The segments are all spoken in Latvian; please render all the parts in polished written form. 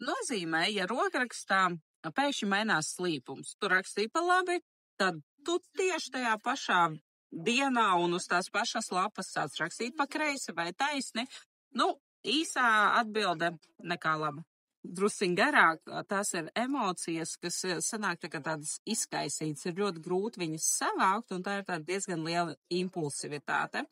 nozīmē, ja rokrakstā pēkšņi mainās slīpums. Tu rakstīji pa labi, tad tu tieši tajā pašā dienā un uz tās pašas lapas sāc rakstīt pa kreisi vai taisni. Īsā atbilde nekā laba. Drusciņ garāk, tās ir emocijas, kas sanāk tā kā tādas izkaisītas, ir ļoti grūti viņas savākt, un tā ir tāda diezgan liela impulsivitāte.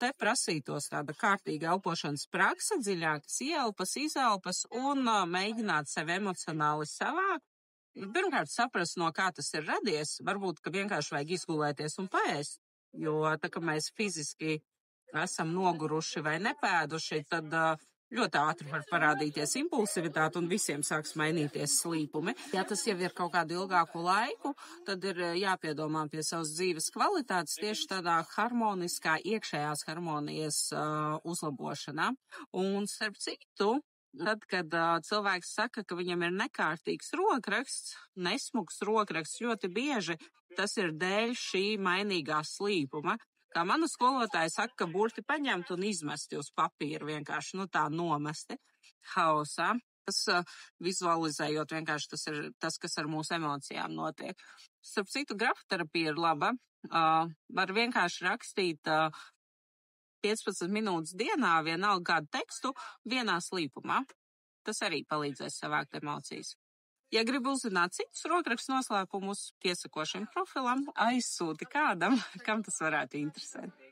Te prasītos tāda kārtīga elpošanas praksa, dziļākas ielpas, izelpas un mēģināt sevi emocionāli savākt. Pirmkārt, saprast, no kā tas ir radies, varbūt, ka vienkārši vajag izgulēties un paēst, jo tā kā mēs fiziski esam noguruši vai nepēduši, tad ļoti ātri var parādīties impulsivitāte un visiem sāks mainīties slīpumi. Ja tas jau ir kaut kādu ilgāku laiku, tad ir jāpiedomā pie savas dzīves kvalitātes tieši tādā harmoniskā, iekšējās harmonijas uzlabošanā. Un starp citu, tad, kad cilvēks saka, ka viņam ir nekārtīgs rokraksts, nesmugs rokraksts, ļoti bieži tas ir dēļ šī mainīgā slīpuma. Kā mana skolotāja saka, ka burti paņemt un izmesti uz papīra vienkārši, tā nomesti hausā. Tas vizualizējot vienkārši tas ir tas, kas ar mūsu emocijām notiek. Starp citu, grafoterapija ir laba. Var vienkārši rakstīt 15 minūtes dienā vienalga kādu tekstu vienā slīpumā. Tas arī palīdzēs savākt emocijas. Ja gribi uzzināt citus rokrakstu noslēpumus, piesako šim profilam, aizsūti kādam, kam tas varētu interesēt.